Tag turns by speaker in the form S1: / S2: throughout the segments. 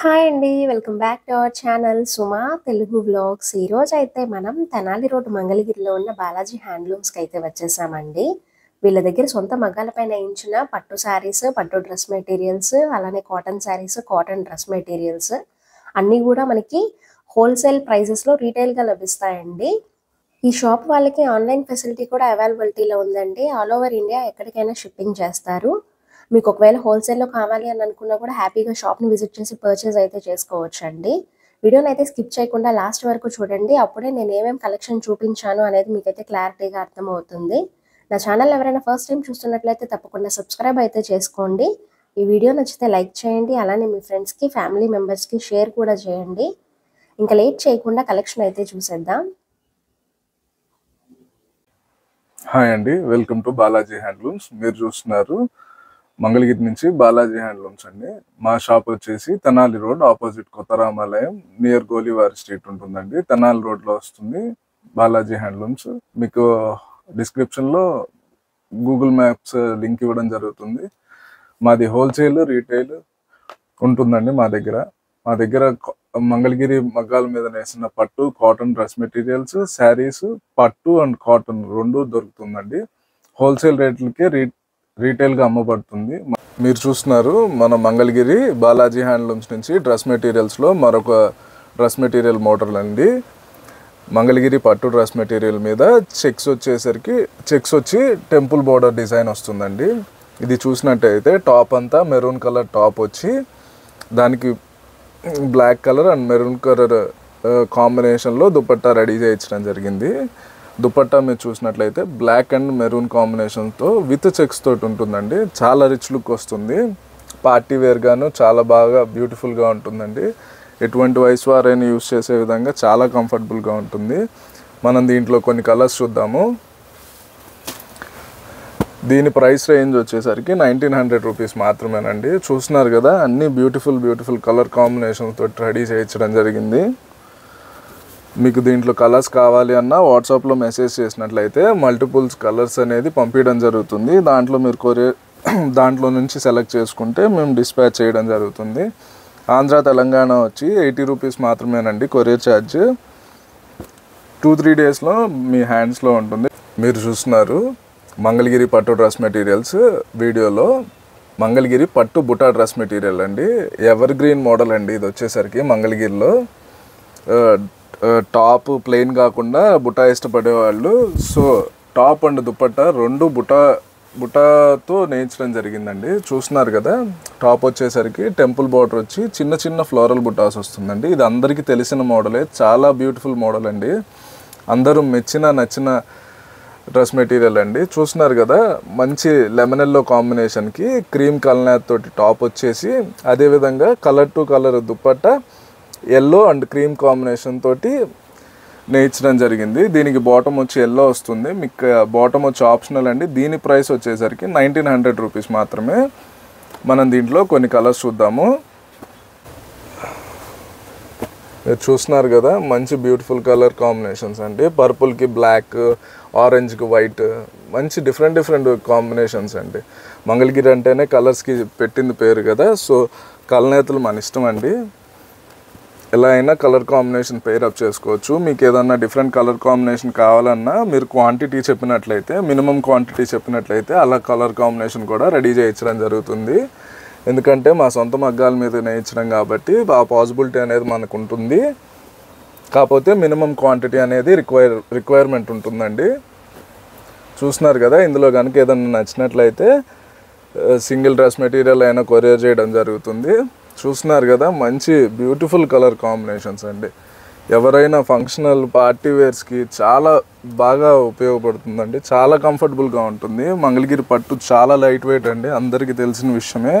S1: Hi అండి. Welcome back to our channel Suma Telugu vlogs. ఈరోజైతే మనం తెనాలి రోడ్ మంగళగిరిలో ఉన్న బాలాజీ హ్యాండ్లూమ్స్కి అయితే వచ్చేసామండి. వీళ్ళ దగ్గర సొంత మగ్గాలపైన వేయించిన పట్టు శారీస్, పట్టు డ్రెస్ మెటీరియల్స్, అలానే cotton saris, cotton dress materials అన్నీ కూడా మనకి హోల్సేల్ ప్రైజెస్లో రీటైల్గా లభిస్తాయండి. ఈ షాప్ వాళ్ళకి ఆన్లైన్ ఫెసిలిటీ కూడా అవైలబిలిటీలో ఉందండి. ఆల్ ఓవర్ ఇండియా ఎక్కడికైనా షిప్పింగ్ చేస్తారు. మీకు ఒకవేళ హోల్సేల్లో కావాలి అని అనుకున్నా కూడా హ్యాపీగా షాప్ని విజిట్ చేసి పర్చేజ్ అయితే చేసుకోవచ్చు అండి. వీడియోని అయితే స్కిప్ చేయకుండా లాస్ట్ వరకు చూడండి. అప్పుడే నేను ఏమేమి కలెక్షన్ చూపించాను అనేది మీకైతే క్లారిటీగా అర్థమవుతుంది. నా ఛానల్ ఎవరైనా ఫస్ట్ టైం చూస్తున్నట్లయితే తప్పకుండా సబ్స్క్రైబ్ అయితే చేసుకోండి. ఈ వీడియో నచ్చితే లైక్ చేయండి. అలానే మీ ఫ్రెండ్స్కి, ఫ్యామిలీ మెంబర్స్కి షేర్ కూడా చేయండి. ఇంకా లేట్ చేయకుండా కలెక్షన్ అయితే చూసేద్దాం.
S2: హాయ్ అండి, వెల్కమ్ టు బాలాజీ హ్యాండ్లూమ్స్. మీరు చూస్తున్నారు మంగళగిరి నుంచి బాలాజీ హ్యాండ్లూమ్స్ అండి. మా షాప్ వచ్చేసి తెనాలి రోడ్ ఆపోజిట్ కొత్త రామాలయం నియర్ గోలివారి స్ట్రీట్ ఉంటుందండి. తెనాలి రోడ్లో వస్తుంది బాలాజీ హ్యాండ్లూమ్స్. మీకు డిస్క్రిప్షన్లో గూగుల్ మ్యాప్స్ లింక్ ఇవ్వడం జరుగుతుంది. మాది హోల్సేల్, రీటైల్ ఉంటుందండి. మా దగ్గర మంగళగిరి మగ్గాల మీద నేసిన పట్టు, కాటన్ డ్రెస్ మెటీరియల్స్, శారీస్, పట్టు అండ్ కాటన్ రెండు దొరుకుతుందండి. హోల్సేల్ రేట్లకే రీటైల్గా అమ్మబడుతుంది. మీరు చూస్తున్నారు మన మంగళగిరి బాలాజీ హ్యాండ్లూమ్స్ నుంచి డ్రెస్ మెటీరియల్స్లో మరొక డ్రెస్ మెటీరియల్ మోడల్ అండి. మంగళగిరి పట్టు డ్రెస్ మెటీరియల్ మీద చెక్స్ వచ్చి టెంపుల్ బోర్డర్ డిజైన్ వస్తుందండి. ఇది చూసినట్టయితే టాప్ అంతా మెరూన్ కలర్ టాప్ వచ్చి దానికి black colour and maroon colour కాంబినేషన్లో దుపట్టా రెడీ చేయించడం జరిగింది. దుపట్టా మీరు చూసినట్లయితే బ్లాక్ అండ్ మెరూన్ కాంబినేషన్తో విత్ చెక్స్ తోటి ఉంటుందండి. చాలా రిచ్ లుక్ వస్తుంది. పార్టీ వేర్గాను చాలా బాగా బ్యూటిఫుల్గా ఉంటుందండి. ఎటువంటి వయసు వారైనా యూస్ చేసే విధంగా చాలా కంఫర్టబుల్గా ఉంటుంది. మనం దీంట్లో కొన్ని కలర్స్ చూద్దాము. దీని ప్రైస్ రేంజ్ వచ్చేసరికి 1900 రూపీస్ మాత్రమేనండి. చూస్తున్నారు కదా, అన్ని బ్యూటిఫుల్ కలర్ కాంబినేషన్స్ తోటి రెడీ చేయించడం జరిగింది. మీకు దీంట్లో కలర్స్ కావాలి అన్నా వాట్సాప్లో మెసేజ్ చేసినట్లయితే మల్టిపుల్స్ కలర్స్ అనేది పంపించడం జరుగుతుంది. దాంట్లో నుంచి సెలెక్ట్ చేసుకుంటే మేము డిస్పాచ్ చేయడం జరుగుతుంది. ఆంధ్ర, తెలంగాణ వచ్చి 80 రూపీస్ మాత్రమేనండి కొరియర్ ఛార్జ్. 2-3 డేస్లో మీ హ్యాండ్స్లో ఉంటుంది. మీరు చూస్తున్నారు మంగళగిరి పట్టు డ్రెస్ మెటీరియల్స్. వీడియోలో మంగళగిరి పట్టు బుటా డ్రెస్ మెటీరియల్ అండి. ఎవర్ గ్రీన్ మోడల్ అండి. ఇది వచ్చేసరికి మంగళగిరిలో టాప్ ప్లెయిన్ కాకుండా బుటా ఇష్టపడే వాళ్ళు, సో టాప్ అండ్ దుపట్టా రెండు బుటాతో నేయించడం జరిగిందండి. చూస్తున్నారు కదా, టాప్ వచ్చేసరికి టెంపుల్ బార్డర్ వచ్చి చిన్న ఫ్లోరల్ బుటాస్ వస్తుందండి. ఇది అందరికీ తెలిసిన మోడలే, చాలా బ్యూటిఫుల్ మోడల్ అండి. అందరూ నచ్చిన డ్రెస్ మెటీరియల్ అండి. చూస్తున్నారు కదా, మంచి లెమన్ ఎల్లో కాంబినేషన్కి క్రీమ్ కలర్ తోటి టాప్ వచ్చేసి, అదేవిధంగా colour to colour dupatta yellow and cream combination తోటి నేయించడం జరిగింది. దీనికి బాటమ్ వచ్చి ఎల్లో వస్తుంది. మీకు బాటమ్ వచ్చి ఆప్షనల్ అండి. దీని ప్రైస్ వచ్చేసరికి 1900 రూపీస్ మాత్రమే. మనం దీంట్లో కొన్ని కలర్స్ చూద్దాము. మీరు చూస్తున్నారు కదా, మంచి బ్యూటిఫుల్ కలర్ కాంబినేషన్స్ అండి. పర్పుల్కి బ్లాక్, ఆరెంజ్కి వైట్, మంచి డిఫరెంట్ కాంబినేషన్స్ అండి. మంగళగిరి అంటేనే కలర్స్కి పెట్టింది పేరు కదా, సో కలనేతలు మన ఇష్టం అండి. ఎలా అయినా కలర్ కాంబినేషన్ పేర్ అప్ చేసుకోవచ్చు. మీకు ఏదన్నా డిఫరెంట్ కలర్ కాంబినేషన్ కావాలన్నా మీరు క్వాంటిటీ చెప్పినట్లయితే, మినిమం క్వాంటిటీ చెప్పినట్లయితే అలా కలర్ కాంబినేషన్ కూడా రెడీ చేయించడం జరుగుతుంది. ఎందుకంటే మా సొంత మగ్గాల మీద నేయించడం కాబట్టి ఆ పాసిబిలిటీ అనేది మనకు ఉంటుంది. కాకపోతే మినిమం క్వాంటిటీ అనేది రిక్వైర్మెంట్ ఉంటుందండి. చూస్తున్నారు కదా, ఇందులో కనుక ఏదైనా నచ్చినట్లయితే సింగిల్ డ్రెస్ మెటీరియల్ అయినా కొరియర్ చేయడం జరుగుతుంది. చూస్తున్నారు కదా, మంచి బ్యూటిఫుల్ కలర్ కాంబినేషన్స్ అండి. ఎవరైనా ఫంక్షనల్ పార్టీ వేర్స్కి చాలా బాగా ఉపయోగపడుతుందండి. చాలా కంఫర్టబుల్గా ఉంటుంది. మంగళగిరి పట్టు చాలా లైట్ వెయిట్ అండి, అందరికీ తెలిసిన విషయమే.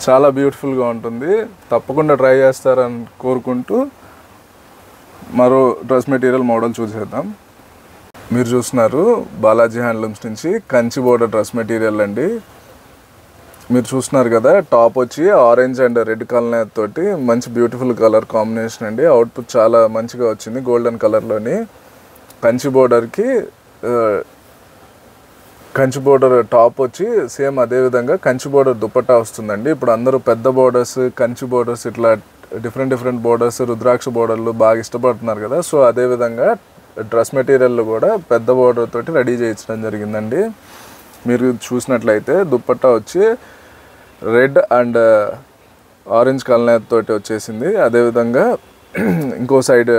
S2: చాలా బ్యూటిఫుల్గా ఉంటుంది. తప్పకుండా ట్రై చేస్తారని కోరుకుంటూ మరో డ్రెస్ మెటీరియల్ మోడల్ చూసేద్దాం. మీరు చూస్తున్నారు బాలాజీ హ్యాండ్లూమ్స్ నుంచి కంచి బోర్డర్ డ్రెస్ మెటీరియల్ అండి. మీరు చూస్తున్నారు కదా, టాప్ వచ్చి ఆరెంజ్ అండ్ రెడ్ కలర్ తోటి మంచి బ్యూటిఫుల్ కలర్ కాంబినేషన్ అండి. అవుట్పుట్ చాలా మంచిగా వచ్చింది. గోల్డెన్ కలర్లోని కంచి బోర్డర్కి కంచి బోర్డర్ టాప్ వచ్చి సేమ్ అదే విధంగా కంచి బోర్డర్ దుపట్టా వస్తుందండి. ఇప్పుడు అందరూ పెద్ద బోర్డర్స్, కంచి బోర్డర్స్, ఇట్లా డిఫరెంట్ బోర్డర్స్, రుద్రాక్ష బోర్డర్లు బాగా ఇష్టపడుతున్నారు కదా. సో అదే విధంగా డ్రెస్ మెటీరియల్ కూడా పెద్ద బోర్డర్ తోటి రెడీ చేయించడం జరిగిందండి. మీరు చూసినట్లయితే దుపట్టా వచ్చి రెడ్ అండ్ ఆరెంజ్ కలర్ తోటి వచ్చేసింది. అదేవిధంగా ఇంకో సైడ్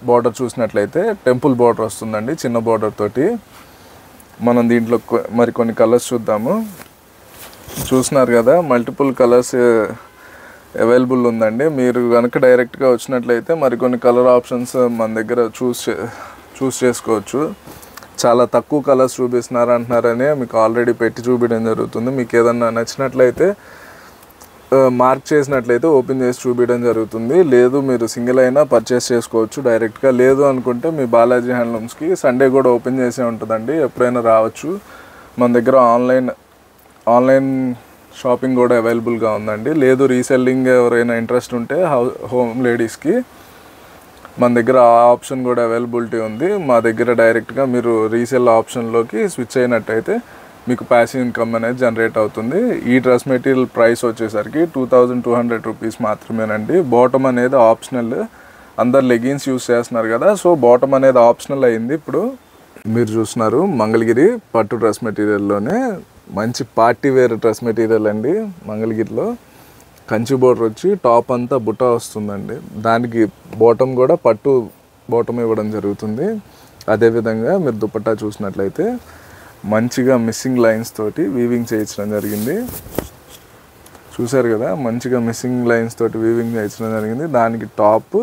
S2: బార్డర్ చూసినట్లయితే టెంపుల్ బార్డర్ వస్తుందండి చిన్న బార్డర్ తోటి. మనం దీంట్లో మరికొన్ని కలర్స్ చూద్దాము. చూస్తున్నారు కదా, మల్టిపుల్ కలర్స్ అవైలబుల్ ఉందండి. మీరు కనుక డైరెక్ట్గా వచ్చినట్లయితే మరికొన్ని కలర్ ఆప్షన్స్ మన దగ్గర చూస్ చేసుకోవచ్చు. చాలా తక్కువ కలర్స్ చూపిస్తున్నారు అంటున్నారని మీకు ఆల్రెడీ పెట్టి చూపించడం జరుగుతుంది. మీకు ఏదన్నా నచ్చినట్లయితే మార్క్ చేసినట్లయితే ఓపెన్ చేసి చూపించడం జరుగుతుంది. లేదు మీరు సింగిల్ అయినా పర్చేస్ చేసుకోవచ్చు డైరెక్ట్గా. లేదు అనుకుంటే మీ బాలాజీ హ్యాండ్లూమ్స్కి సండే కూడా ఓపెన్ చేసే ఉంటుందండి, ఎప్పుడైనా రావచ్చు. మన దగ్గర ఆన్లైన్ షాపింగ్ కూడా అవైలబుల్గా ఉందండి. లేదు రీసెల్లింగ్ ఎవరైనా ఇంట్రెస్ట్ ఉంటే హోమ్ లేడీస్కి మన దగ్గర ఆ ఆప్షన్ కూడా అవైలబిలిటీ ఉంది. మా దగ్గర డైరెక్ట్గా మీరు రీసెల్ ఆప్షన్లోకి స్విచ్ అయినట్టయితే మీకు ప్యాసివ్ ఇన్కమ్ అనేది జనరేట్ అవుతుంది. ఈ డ్రెస్ మెటీరియల్ ప్రైస్ వచ్చేసరికి 2200 రూపీస్ మాత్రమేనండి. బాటమ్ అనేది ఆప్షనల్. అందరు లెగిన్స్ యూస్ చేస్తున్నారు కదా, సో బాటమ్ అనేది ఆప్షనల్ అయింది. ఇప్పుడు మీరు చూస్తున్నారు మంగళగిరి పట్టు డ్రెస్ మెటీరియల్లోనే మంచి పార్టీ వేర్ డ్రెస్ మెటీరియల్ అండి. మంగళగిరిలో కంచి బోర్డర్ వచ్చి టాప్ అంతా బుట్ట వస్తుందండి. దానికి బాటమ్ కూడా పట్టు బాటమ్ ఇవ్వడం జరుగుతుంది. అదేవిధంగా మీరు దుపట్టా చూసినట్లయితే మంచిగా మిస్సింగ్ లైన్స్ తోటి వీవింగ్ చేయించడం జరిగింది. చూసారు కదా, మంచిగా మిస్సింగ్ లైన్స్ తోటి వీవింగ్ చేయించడం జరిగింది. దానికి టాప్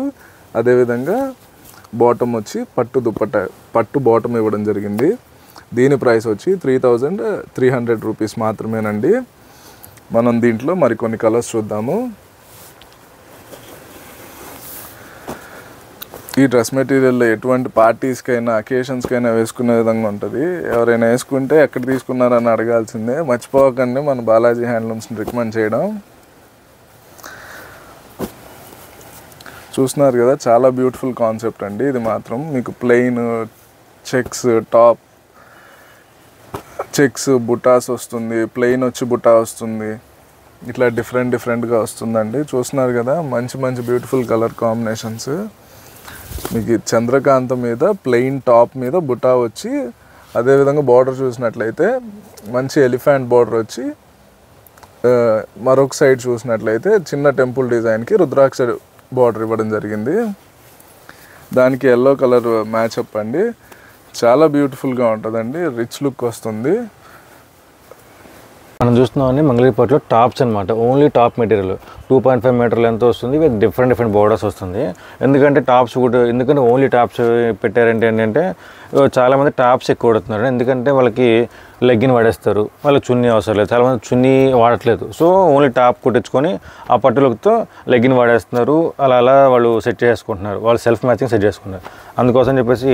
S2: అదేవిధంగా బాటమ్ వచ్చి పట్టు బాటమ్ ఇవ్వడం జరిగింది. దీని ప్రైస్ వచ్చి 3300 రూపీస్ మాత్రమేనండి. మనం దీంట్లో మరికొన్ని కలర్స్ చూద్దాము. ఈ డ్రెస్ మెటీరియల్లో ఎటువంటి పార్టీస్కైనా అకేషన్స్కైనా వేసుకునే విధంగా ఉంటుంది. ఎవరైనా వేసుకుంటే ఎక్కడ తీసుకున్నారని అడగాల్సిందే. మర్చిపోకండి మన బాలాజీ హ్యాండ్లూమ్స్ని రికమెండ్ చేయడం. చూస్తున్నారు కదా, చాలా బ్యూటిఫుల్ కాన్సెప్ట్ అండి. ఇది మాత్రం మీకు ప్లెయిన్ చెక్స్ టాప్, చెక్స్ బుటాస్ వస్తుంది, ప్లెయిన్ వచ్చి బుటా వస్తుంది, ఇట్లా డిఫరెంట్గా వస్తుందండి. చూస్తున్నారు కదా, మంచి బ్యూటిఫుల్ కలర్ కాంబినేషన్స్. మీకు చంద్రకాంత మీద ప్లెయిన్ టాప్ మీద బుటా వచ్చి, అదేవిధంగా బార్డర్ చూసినట్లయితే మంచి ఎలిఫెంట్ బార్డర్ వచ్చి, మరొక సైడ్ చూసినట్లయితే చిన్న టెంపుల్ డిజైన్కి రుద్రాక్ష బార్డర్ ఇవ్వడం జరిగింది. దానికి ఎల్లో కలర్ మ్యాచప్ అండి. చాలా బ్యూటిఫుల్గా ఉంటుందండి, రిచ్ లుక్ వస్తుంది.
S3: మనం చూస్తున్నామని మంగళగిరి పట్టులో టాప్స్ అనమాట. Only top material 2.5 metre length వస్తుంది విత్ డిఫరెంట్ బోర్డర్స్ వస్తుంది. ఎందుకంటే టాప్స్ కూడా ఎందుకంటే ఓన్లీ టాప్స్ పెట్టారంటే ఏంటంటే చాలామంది టాప్స్ ఎక్కువ వాడుతున్నారు. ఎందుకంటే వాళ్ళకి లెగ్గిన్ వాడేస్తారు, వాళ్ళకి చున్నీ అవసరం లేదు. చాలామంది చున్నీ వాడట్లేదు, సో ఓన్లీ టాప్ కుట్టించుకొని ఆ పట్టులతో లెగ్గిన్ వాడేస్తున్నారు. అలా వాళ్ళు సెట్ చేసుకుంటున్నారు, వాళ్ళు సెల్ఫ్ మ్యాచింగ్ సెట్ చేసుకుంటున్నారు. అందుకోసం చెప్పేసి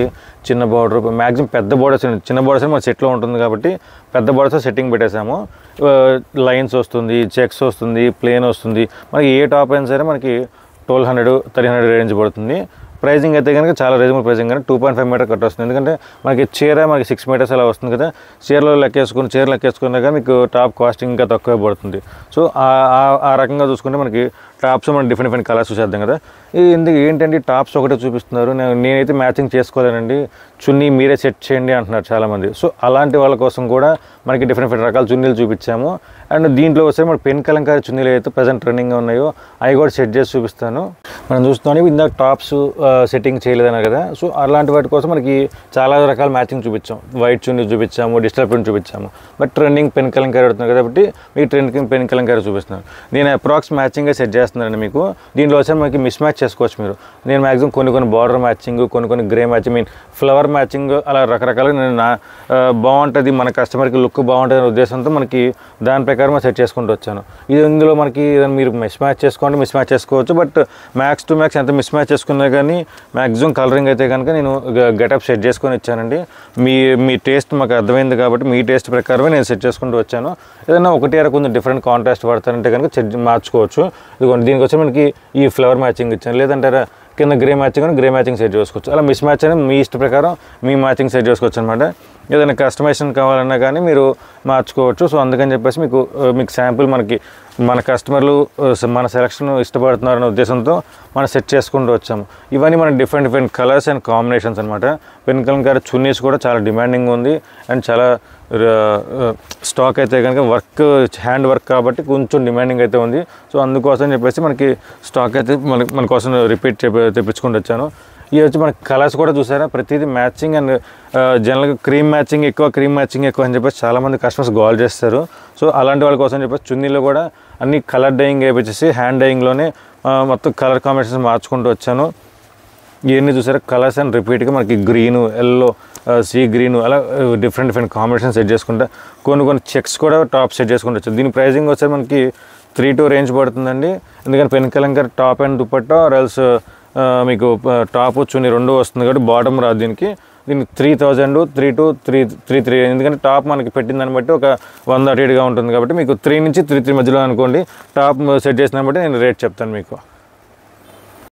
S3: చిన్న బార్డర్, మ్యాక్సిమం పెద్ద బార్డర్స్, చిన్న బార్డర్స్ మన సెట్లో ఉంటుంది కాబట్టి పెద్ద బార్డర్స్ సెట్టింగ్ పెట్టేసాము. లైన్స్ వస్తుంది, చెక్స్ వస్తుంది, ప్లేన్ వస్తుంది. మనకి ఏ టాప్ అయినా సరే మనకి 1200-1300 రేంజ్ పడుతుంది. ప్రైజింగ్ అయితే కనుక చాలా రీజనబుల్ ప్రైజింగ్, కానీ 2.5 మీటర్ కట్ వస్తుంది. ఎందుకంటే మనకి చీర మనకి 6 మీటర్స్ అలా వస్తుంది కదా, చీర లెక్కేసుకున్నా కానీ మీకు టాప్ కాస్టింగ్ ఇంకా తక్కువే పడుతుంది. సో ఆ రకంగా చూసుకుంటే మనకి టాప్స్ మనం డిఫరెంట్ కలర్స్ చూసేద్దాం కదా. ఏంటంటే టాప్స్ ఒకటే చూపిస్తున్నారు, నేనైతే మ్యాచింగ్ చేసుకోలేనండి, చున్నీ మీరే సెట్ చేయండి అంటున్నారు చాలామంది. సో అలాంటి వాళ్ళ కోసం కూడా మనకి డిఫరెంట్ రకాల చున్నీలు చూపించాము. అండ్ దీంట్లో వస్తే మనకి పెన్ కలంకారీ చున్నీలు అయితే ప్రజెంట్ ట్రెండింగ్గా ఉన్నాయో అవి కూడా సెట్ చేసి చూపిస్తాను. మనం చూస్తున్నాం ఇందాక టాప్స్ సెట్టింగ్ చేయలేదన్నారు కదా, సో అలాంటి వాటి కోసం మనకి చాలా రకాల మ్యాచింగ్ చూపించాం. వైట్ చున్నీ చూపించాము, డిజిటల్ ప్రింట్ చూపించాము. బట్ ట్రెండింగ్ పెన్ కలంకారీ అవుతుంది కాబట్టి మీకు ట్రెండింగ్ పెన్ కలంకారీ చూపిస్తున్నాను. నేను అప్రాక్స్ మ్యాచింగ్గా సెట్ చేస్తున్నానండి మీకు. దీంట్లో వచ్చి మనకి మిస్ మ్యాచ్ చేసుకోవచ్చు మీరు. నేను మ్యాక్సిమం కొన్ని బార్డర్ మ్యాచింగ్, కొన్ని గ్రే మ్యాచింగ్, ఫ్లవర్ మ్యాచింగ్, అలా రకరకాలుగా నేను బాగుంటుంది, మన కస్టమర్కి లుక్ బాగుంటుంది అనే ఉద్దేశంతో మనకి దాని ప్రకారం సెట్ చేసుకుంటూ వచ్చాను. ఇందులో మనకి మీరు మిస్ మ్యాచ్ చేసుకోవచ్చు. బట్ మ్యాక్స్ టు మ్యాక్స్ ఎంత మిస్ మ్యాచ్ చేసుకున్నా కానీ మ్యాక్సిమం కలరింగ్ అయితే కనుక నేను గెటప్ సెట్ చేసుకొని ఇచ్చానండి. మీ టేస్ట్ మాకు అర్థమైంది కాబట్టి మీ టేస్ట్ ప్రకారమే నేను సెట్ చేసుకుంటూ వచ్చాను. ఏదైనా ఒకటి కొంచెం డిఫరెంట్ కాంట్రాస్ట్ పడతానంటే కనుక మార్చుకోవచ్చు. ఇదిగోండి, దీనికి వచ్చి మనకి ఈ ఫ్లవర్ మ్యాచింగ్ ఇచ్చాను. లేదంటారా కింద గ్రే మ్యాచింగ్ సెట్ చేసుకోవచ్చు. అలా మిస్ మ్యాచ్ అనేది మీ ఇష్ట ప్రకారం మీ మ్యాచింగ్ సెట్ చేసుకోవచ్చు అనమాట. ఏదైనా కస్టమైజేషన్ కావాలన్నా కానీ మీరు మార్చుకోవచ్చు. సో అందుకని చెప్పేసి మీకు శాంపుల్ మన కస్టమర్లు మన సెలక్షన్ ఇష్టపడుతున్నారనే ఉద్దేశంతో మనం సెట్ చేసుకుంటూ వచ్చాము. ఇవన్నీ మన డిఫరెంట్ కలర్స్ అండ్ కాంబినేషన్స్ అనమాట. పెన్ కలంకారీ చున్నీస్ కూడా చాలా డిమాండింగ్ ఉంది అండ్ చాలా స్టాక్ అయితే కనుక హ్యాండ్ వర్క్ కాబట్టి కొంచెం డిమాండింగ్ అయితే ఉంది. సో అందుకోసం చెప్పేసి మనకి స్టాక్ అయితే మన కోసం రిపీట్ తెప్పించుకుంటూ వచ్చాను. ఇవి వచ్చి మనకి కలర్స్ కూడా చూసారా, ప్రతిదీ మ్యాచింగ్ అండ్ జనరల్గా క్రీమ్ మ్యాచింగ్ ఎక్కువ అని చెప్పేసి చాలామంది కస్టమర్స్ గోల్ చేస్తారు. సో అలాంటి వాళ్ళ కోసం చెప్పేసి చున్నీలో కూడా అన్ని కలర్ డైయింగ్ వేయించేసి హ్యాండ్ డైయింగ్లోనే మొత్తం కలర్ కాంబినేషన్స్ మార్చుకుంటూ వచ్చాను. ఇవన్నీ చూసారా కలర్స్ అండ్ రిపీట్గా మనకి గ్రీను, ఎల్లో, సీ గ్రీను అలా డిఫరెంట్ కాంబినేషన్ సెట్ చేసుకుంటా కొన్ని చెక్స్ కూడా టాప్ సెట్ చేసుకుంటూ వచ్చాను. దీని ప్రైజింగ్ వచ్చేసి మనకి 3,200 రేంజ్ పడుతుందండి. ఎందుకంటే pen Kalamkari top and dupatta ఆర్ఎల్స్ మీకు టాప్ చున్నీ 2 వస్తుంది కాబట్టి బాటమ్ రాదు. దీనికి 3,000, 3,200, 3,300 ఎందుకంటే టాప్ మనకి పెట్టిన దాన్ని బట్టి ఒక 100 అటు ఇటుగా ఉంటుంది కాబట్టి మీకు 3 నుంచి 3,300 మధ్యలో అనుకోండి. టాప్ సెట్ చేసిన బట్టి నేను రేట్ చెప్తాను మీకు.